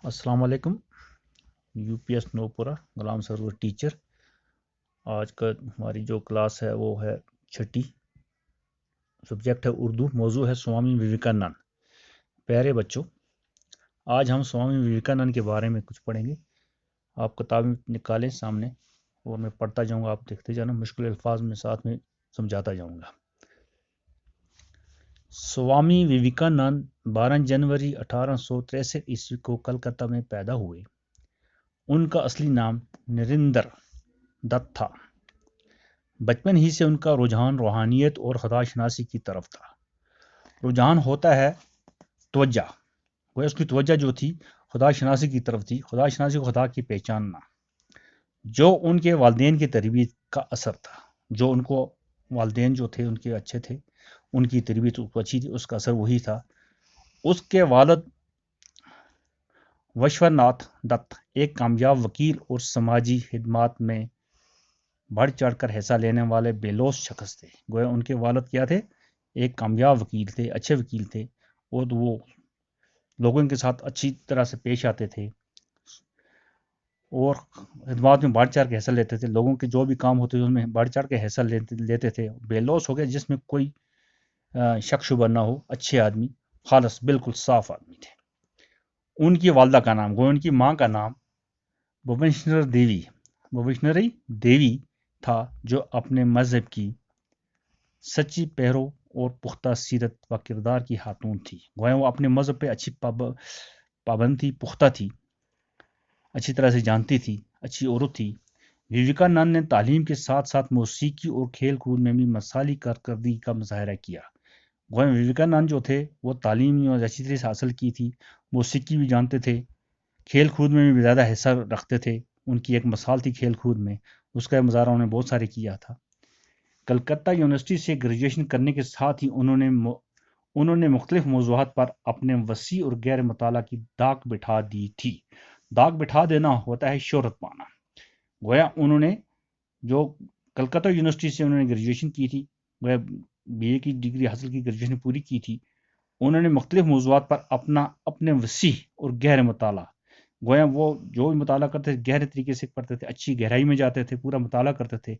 السلام علیکم. U P S Nowpora Ghulam Sarwar teacher. آج کا ہماری جو کلاس ہے وہ ہے چھٹی. سبجیکٹ ہے اردو. موضوع ہے سوامی وویکانند. پیارے بچوں، آج ہم سوامی وویکانند کے بارے میں کچھ پڑھیں گے. آپ کتابیں نکالیں سامنے اور میں پڑھتا جاؤں گا، آپ دیکھتے جانا. مشکل الفاظ میں ساتھ میں سمجھاتا جاؤں گا. سوامی وویکانند 12 جنوری 1863 عیسوی کو کلکتہ میں پیدا ہوئے. ان کا اصلی نام نریندر دت تھا. بچپن ہی سے ان کا رجحان روحانیت اور خدا شناسی کی طرف تھا. رجحان ہوتا ہے توجہ، وہ اس کی توجہ جو تھی خدا شناسی کی طرف تھی. خدا شناسی کو خدا کی پہچاننا، جو ان کے والدین کی تربیت کا اثر تھا. جو ان کو والدین جو تھے ان کے اچھے تھے، ان کی تربیت اچھی تھی، اس کا اثر وہی تھا. اس کے والد وشور ناتھ دت ایک کامیاب وکیل اور سماجی خدمات میں بڑھ چڑھ کر حصہ لینے والے بے لوث شخص تھے. گویا ان کے والد کیا تھے؟ ایک کامیاب وکیل تھے، اچھے وکیل تھے، اور وہ لوگوں کے ساتھ اچھی طرح سے پیش آتے تھے اور خدمات میں بڑھ چڑھ کے حصہ لیتے تھے. لوگوں کے جو بھی کام ہوتے تھے ان میں بڑھ چڑھ کے حصہ لیتے تھے. بے لوث ہو گئے جس میں کوئی شک شبہ نہ ہو. اچھے آدمی، خالص، بالکل صاف آدمی تھے. ان کی والدہ کا نام، گویا ان کی ماں کا نام بھوینشوری دیوی تھا، جو اپنے مذہب کی سچی پیرو اور پختہ سیرت و کردار کی خاتون تھی. گویا وہ اپنے مذہب پہ اچھی پابند تھی، پختہ تھی، اچھی طرح سے جانتی تھی، اچھی عورت تھی. وویکانند نے تعلیم کے ساتھ ساتھ موسیقی اور کھیل کود میں بھی مثالی کارکردگی کا مظاہرہ کیا. گویا وویکانند جو تھے وہ تعلیم اچھی طرح سے حاصل کی تھی، موسیقی بھی جانتے تھے، کھیل کود میں بھی زیادہ حصہ رکھتے تھے. ان کی ایک مثال تھی کھیل کود میں، اس کا مظاہرہ انہوں نے بہت سارے کیا تھا. کلکتہ یونیورسٹی سے گریجویشن کرنے کے ساتھ ہی انہوں نے مختلف موضوعات پر اپنے وسیع اور گہرے مطالعہ کی داغ بٹھا دی تھی. داغ بٹھا دینا ہوتا ہے شہرت پانا. گویا انہوں نے جو کلکتہ یونیورسٹی سے انہوں نے گریجویشن کی تھی، گویا بی اے کی ڈگری حاصل کی، گریجویشن پوری کی تھی. انہوں نے مختلف موضوعات پر اپنے وسیع اور گہرے مطالعہ، گویا وہ جو بھی مطالعہ کرتے تھے گہرے طریقے سے پڑھتے تھے، اچھی گہرائی میں جاتے تھے، پورا مطالعہ کرتے تھے.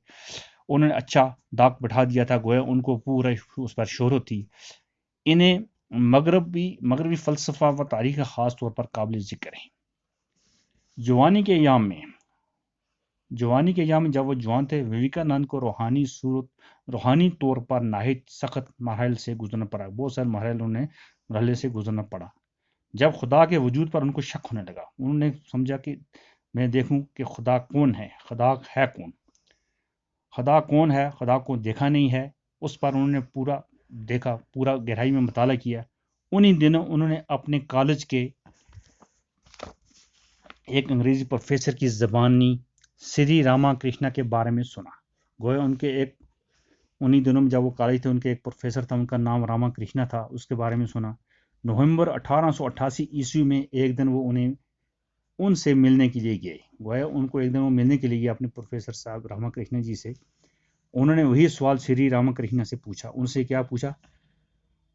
انہوں نے اچھا داغ بٹھا دیا تھا. گویا ان کو پورا اس پر شہرت تھی. انہیں مغربی فلسفہ و تاریخ خاص طور پر قابل ذکر ہے. جوانی کے ایام میں جب وہ جوان تھے، وویکانند کو روحانی طور پر نہایت سخت مراحل سے گزرنا پڑا. بہت سارے مرحلے سے گزرنا پڑا. جب خدا کے وجود پر ان کو شک ہونے لگا، انہوں نے سمجھا کہ میں دیکھوں کہ خدا کون ہے، خدا ہے کون، خدا کو دیکھا نہیں ہے. اس پر انہوں نے پورا دیکھا، پورا گہرائی میں مطالعہ کیا. انہی دنوں انہوں نے اپنے کالج کے ایک انگریزی پروفیسر کی زبانی سری راما کرشنا کے بارے میں سنا. گویا انہی دنوں میں جب وہ کالج تھے، ان کے ایک پروفیسر تھا، ان کا نام راما کرشنا تھا. اس کے بارے میں سنا. نومبر 1888 عیسوی میں ایک دن وہ ان سے ملنے کے لیے گئے. گویا ان کو ایک دن وہ ملنے کے لیے گئے اپنے پروفیسر صاحب راما کرشنا جی سے. انہوں نے وہی سوال سری راما کرشنا سے پوچھا. ان سے کیا پوچھا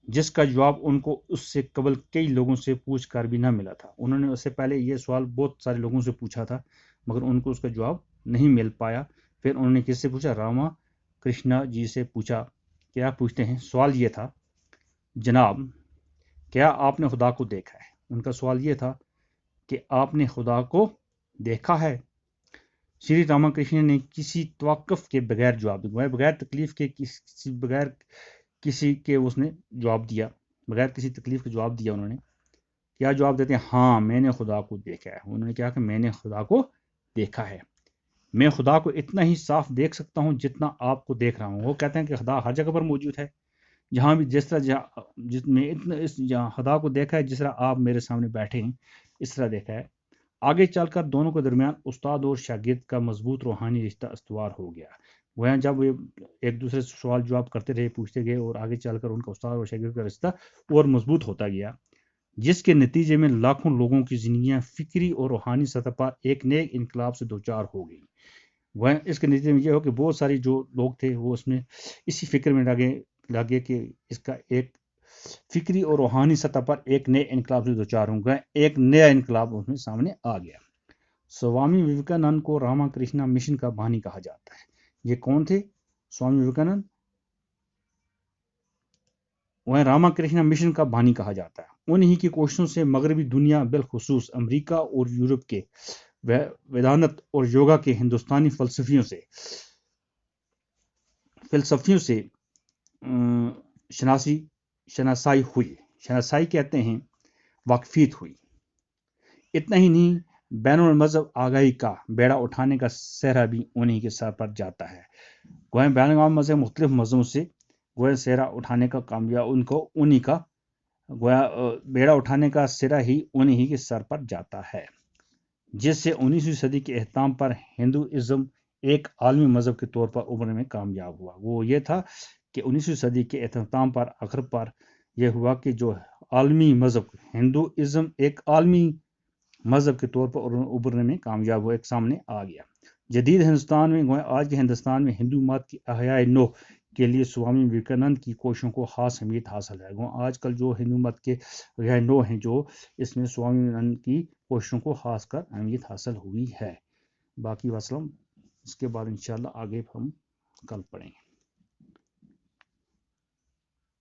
جس کا جواب ان کو اس سے قبل کئی لوگوں سے پوچھ کر بھی نہ ملا تھا. انہوں نے اس سے پہلے یہ سوال بہت سارے لوگوں سے پوچھا تھا، مگر ان کو اس کا جواب نہیں مل پایا. پھر انہوں نے کس سے پوچھا؟ راما کرشنا جی سے پوچھا. کیا پوچھتے ہیں؟ سوال یہ تھا، جناب کیا آپ نے خدا کو دیکھا ہے؟ ان کا سوال یہ تھا کہ آپ نے خدا کو دیکھا ہے؟ شری راما کرشنا نے کسی توقف کے بغیر جواب دیا، بغیر تکلیف کے، بغیر کسی کے اس نے جواب دیا، بغیر کسی تکلیف کے جواب دیا. انہوں نے کیا جواب دیتے ہیں؟ ہاں، میں نے خدا کو دیکھا ہے. انہوں نے کہا کہ میں نے خدا کو دیکھا ہے. میں خدا کو اتنا ہی صاف دیکھ سکتا ہوں جتنا آپ کو دیکھ رہا ہوں. وہ کہتے ہیں کہ خدا ہر جگہ پر موجود ہے، جہاں بھی جس طرح خدا کو دیکھا ہے، جس طرح آپ میرے سامنے بیٹھے ہیں اس طرح دیکھا ہے. آگے چل کر دونوں کے درمیان استاد اور شاگرد کا مضبوط روحانی رشتہ استوار ہو گیا. وہاں جب وہ ایک دوسرے سے سوال جواب کرتے رہے، پوچھتے گئے، اور آگے چل کر ان کا استاد اور شاگرد کا رشتہ اور مضبوط ہوتا گیا، جس کے نتیجے میں لاکھوں لوگوں کی زندگیاں فکری اور روحانی سطح پر ایک نئے انقلاب سے دوچار ہو گئی. وہ اس کے نتیجے میں یہ ہو کہ بہت ساری جو لوگ تھے وہ اس میں اسی فکر میں لگے کہ اس کا ایک فکری اور روحانی سطح پر ایک نئے انقلاب سے دوچار ہو گئے، ایک نیا انقلاب اس میں سامنے آ گیا۔ سوامی وویکانند کو راما کرشنا مشن کا بانی کہا جاتا ہے۔ یہ کون تھے؟ سوامی وویکانند وہ راما کرشنا مشن کا بانی کہا جاتا ہے۔ انہی کی کوششوں سے مغربی دنیا بالخصوص امریکہ اور یورپ کے ویدانت اور یوگا کے ہندوستانی فلسفیوں سے شناسائی ہوئی، شناسائی کہتے ہیں واقفیت ہوئی۔ اتنا ہی نہیں، بین المذہب آگاہی کا بیڑا اٹھانے کا سہرا بھی انہی کے سر پر جاتا ہے۔ گویا بین المذہب مختلف مذہبوں سے گویا سہرا اٹھانے کا کامیاب انہی کا گویا بیڑا اٹھانے کا سہرا ہی انہی کے سر پر جاتا ہے، جس سے 19ویں صدی کے اختتام پر ہندوازم ایک عالمی مذہب کے طور پر ابھرنے میں کامیاب ہوا۔ وہ یہ تھا کہ 19ویں صدی کے اختتام پر آخر پر یہ ہوا کہ جو عالمی مذہب ہندوازم ایک عالمی مذہب کے طور پر ابھرنے میں کامیاب ہوا، ایک سامنے آ گیا۔ جدید ہندوستان میں آج کے ہندوستان میں ہندو مت کی احیاء نو کے لیے سوامی وویکانند کی کوششوں کو خاص اہمیت حاصل ہے۔ آج کل جو ہندو مت کے احیاء نو ہیں، جو اس میں سوامی وویکانند کی کوششوں کو خاص کر اہمیت حاصل ہوئی ہے۔ باقی وسلم اس کے بعد انشاءاللہ آگے ہم کل پڑھیں گے۔